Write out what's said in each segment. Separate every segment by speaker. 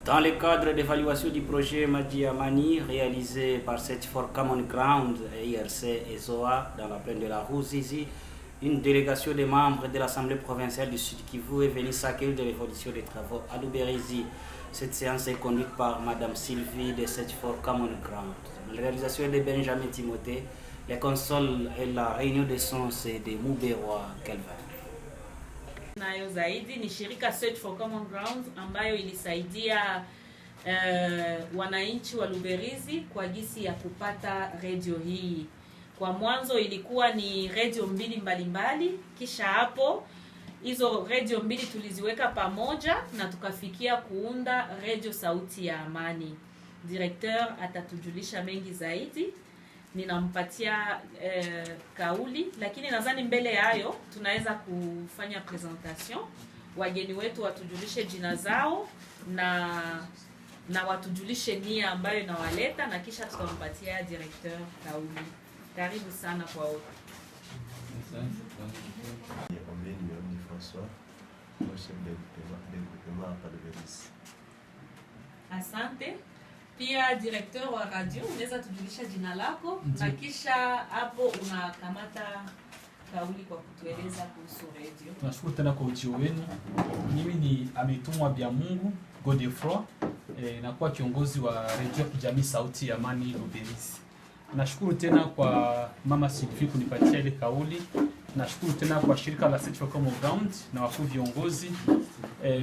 Speaker 1: Dans le cadre d'évaluation du projet Madi Amani réalisé par Search for Common Ground, IRC et ZOA dans la plaine de la Ruzizi, une délégation des membres de l'Assemblée provinciale du Sud Kivu est venue s'accueillir de l'évolution des travaux à Luberizi. Cette séance est conduite par Madame Sylvie de Search for Common Ground. La réalisation de Benjamin Timothée, les consoles et la réunion de sons c'est de Muberwa Kelvin.
Speaker 2: Nayo zaidi ni shirika Search for Common Ground ambayo ilisaidia wananchi wa Luberizi kwa jinsi ya kupata radio hii. Kwa mwanzo ilikuwa ni radio mbalimbali, kisha hapo hizo radio mbili tuliziweka pamoja na tukafikia kuunda radio Sauti ya Amani. Directeur atatujulisha mengi zaidi. Ninampatia kauli, lakini nadhani mbele yayo tunaweza kufanya presentation. Wageni wetu watujulishe jina zao na watujulishe nia ambayo inawaleta, na kisha tutampatia directeur kauli. Karibu sana kwa wote. Asante. Pia directeur wa radio, unaweza tujulisha jina lako na kisha hapo unakamata kauli kwa kutueleza kuhusu radio.
Speaker 3: Tunashukuru tena kwa ujio wenu. Mimi ni ametumwa bya Mungu Godefroy, nakuwa kiongozi wa radio kijamii Sauti ya Amani Luberizi. Nashukuru tena kwa Mama Sylvie kunipatia ile kauli. Nashukuru tena kwa shirika la Search for Common Ground na wakuu viongozi.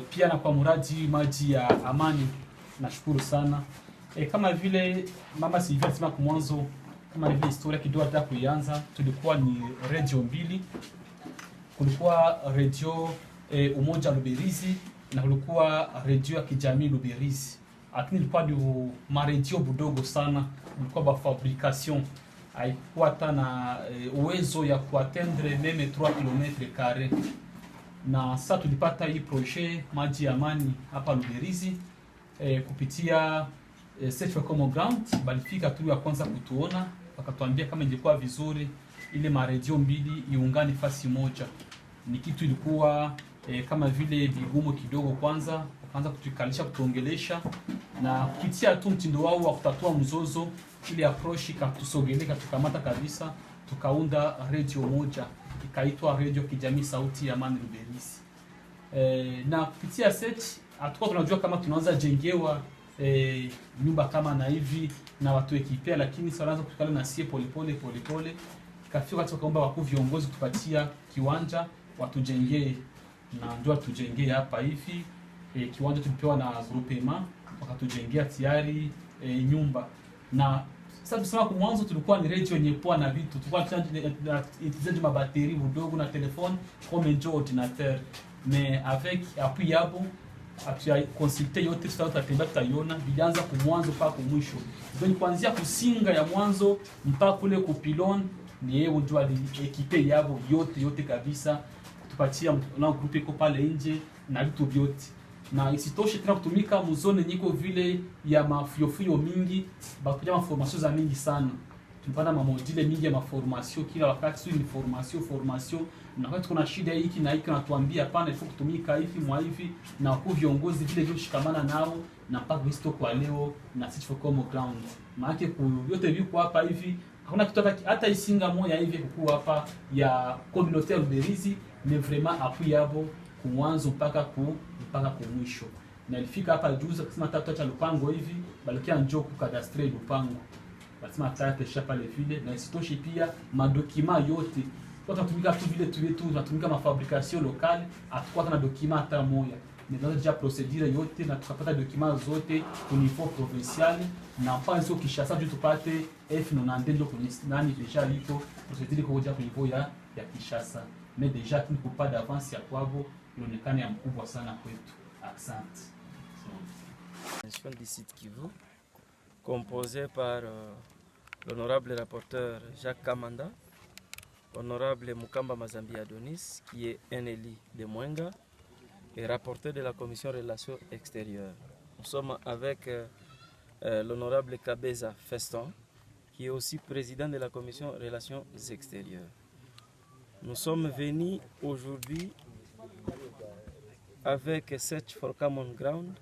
Speaker 3: Pia na kwa mradi Maji ya Amani. Nashukuru sana. Kama vile Mama Sylvie alisema kwa mwanzo, kama vile historia kidogo hata kuianza, tulikuwa ni radio mbili. Kulikuwa radio Umoja Luberizi na kulikuwa radio ya kijamii Luberizi. Lakini ilikuwa ni maradio budogo sana, ilikuwa ba fabrication. Haikuwa hata na uwezo ya kuatendre meme 3 km². Na sasa tulipata hii projet Maji ya Amani hapa Luberizi kupitia Search for Common Ground. Balifika tu ya kwanza kutuona, wakatuambia kama ingekuwa vizuri ile maradio mbili iungane fasi moja. Ni kitu ilikuwa kama vile bigumu kidogo kwanza, wakaanza kutukalisha kutuongelesha na kupitia tu mtindo wao wa kutatua mzozo, ile approach ikatusogeleka tukamata kabisa, tukaunda radio moja ikaitwa Radio Kijamii Sauti ya Amani Luberizi. Na kupitia Search hatukuwa tunajua kama tunaanza jengewa nyumba kama na hivi na watu ekipea, lakini sasa wanaanza kutukana na sie polepole. Ikafika katika kaomba wakuu viongozi kupatia kiwanja watujengee, na ndio watujengee hapa hivi. Kiwanja tulipewa na groupement, wakatujengea tayari nyumba. Na sasa tusema kwa mwanzo tulikuwa ni radio yenye poa na vitu, tulikuwa tunatizama mabateri budogo na telefone comme un ordinateur, mais avec appui yabo atuya consulter yote tutatembea tutaiona vilianza kwa mwanzo mpaka kwa mwisho. Ndio kuanzia kusinga ya mwanzo mpaka kule ku pylon, ni yeye ndio aliekipe yabo yote kabisa, kutupatia na groupe iko pale nje na vitu vyote. Na isitoshe tena kutumika mzone niko vile ya mafiofio mingi, bakuja maformation za mingi sana. Tulipata mamodile mingi ya maformation kila wakati, sio ni formation. Na wakati kuna shida hiki na hiki natuambia hapana, ifo kutumika hivi mwa hivi, na wakuu viongozi vile vile shikamana nao na mpaka visto kwa leo na Search for Common Ground. Maana yote viko hapa hivi, hakuna kitu hata isinga moja hivi kukua hapa ya communauté Luberizi, mais vraiment appui yabo kuanzo mpaka mwisho. Na ilifika hapa juzi kusema tatu lupango hivi, balikia njoo ku cadastre lupango. Basema tayari kisha pale vile, na isitoshe pia madokima yote tunatumika tu vile tunatumika mafabrication locale, atakuwa na dokima hata moja. Ndio déjà procedure yote na tukapata dokima zote au niveau provincial, na mpanzo Kinshasa juu tupate F90 ndio kwenye nani deja liko procedure kwa hoja kwa niveau ya Kinshasa. Mais déjà tuko pas d'avance ya kwabo, inaonekana ya mkubwa sana kwetu. Asante.
Speaker 4: Nation du Sud Kivu, composée par l'honorable rapporteur Jacques Kamanda, honorable Mukamba Mazambi Adonis, qui est un élu de Mwenga, et rapporteur de la commission relations extérieures. Nous sommes avec l'honorable Kabeza Feston, qui est aussi président de la commission relations extérieures. Nous sommes venus aujourd'hui avec Search for Common Ground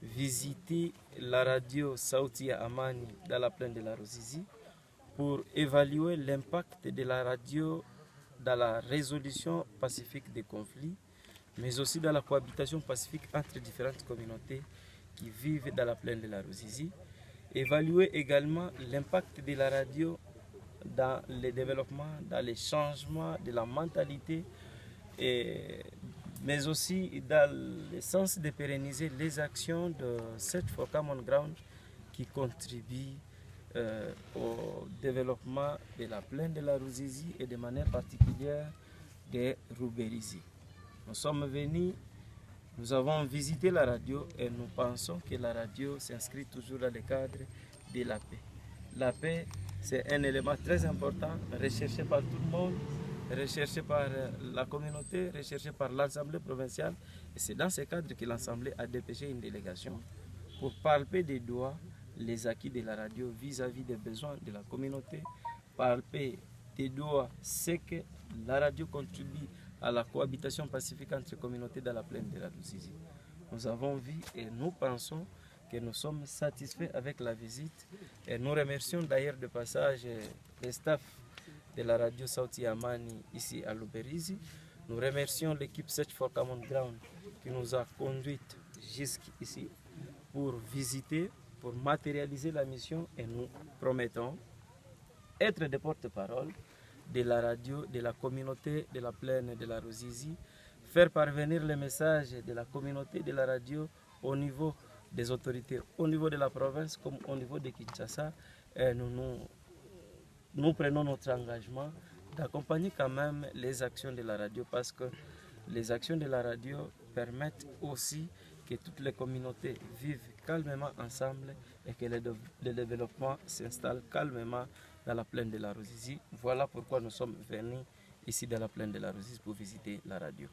Speaker 4: visiter la radio Sauti ya Amani dans la plaine de la Ruzizi pour évaluer l'impact de la radio dans la résolution pacifique des conflits, mais aussi dans la cohabitation pacifique entre différentes communautés qui vivent dans la plaine de la Ruzizi. Évaluer également l'impact de la radio dans le développement, dans les changements de la mentalité, mais aussi dans le sens de pérenniser les actions de Search for Common Ground qui contribuent au développement de la plaine de la Ruzizi et de manière particulière de Ruberizi. Nous sommes venus, nous avons visité la radio et nous pensons que la radio s'inscrit toujours dans le cadre de la paix. La paix, c'est un élément très important, recherché par tout le monde, recherché par la communauté, recherché par l'Assemblée provinciale. Et c'est dans ce cadre que l'Assemblée a dépêché une délégation pour palper des doigts les acquis de la radio vis-à-vis des besoins de la communauté, palper des doigts ce que la radio contribue à la cohabitation pacifique entre communautés dans la plaine de la Ruzizi. Nous avons vu et nous pensons que nous sommes satisfaits avec la visite et nous remercions d'ailleurs de passage le staff de la radio Sauti ya Amani ici à Luberizi. Nous remercions l'équipe Search for Common Ground qui nous a conduites jusqu'ici pour visiter, pour matérialiser la mission et nous promettons être des porte-parole de la radio, de la communauté de la plaine de la Ruzizi, faire parvenir le message de la communauté de la radio au niveau des autorités, au niveau de la province comme au niveau de Kinshasa. Et nous prenons notre engagement d'accompagner quand même les actions de la radio parce que les actions de la radio permettent aussi que toutes les communautés vivent calmement ensemble et que le développement s'installe calmement dans la plaine de la Ruzizi. Voilà pourquoi nous sommes venus ici dans la plaine de la Ruzizi pour visiter la radio.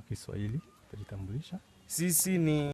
Speaker 5: Kiswahili, tulitambulisha.
Speaker 4: Sisi ni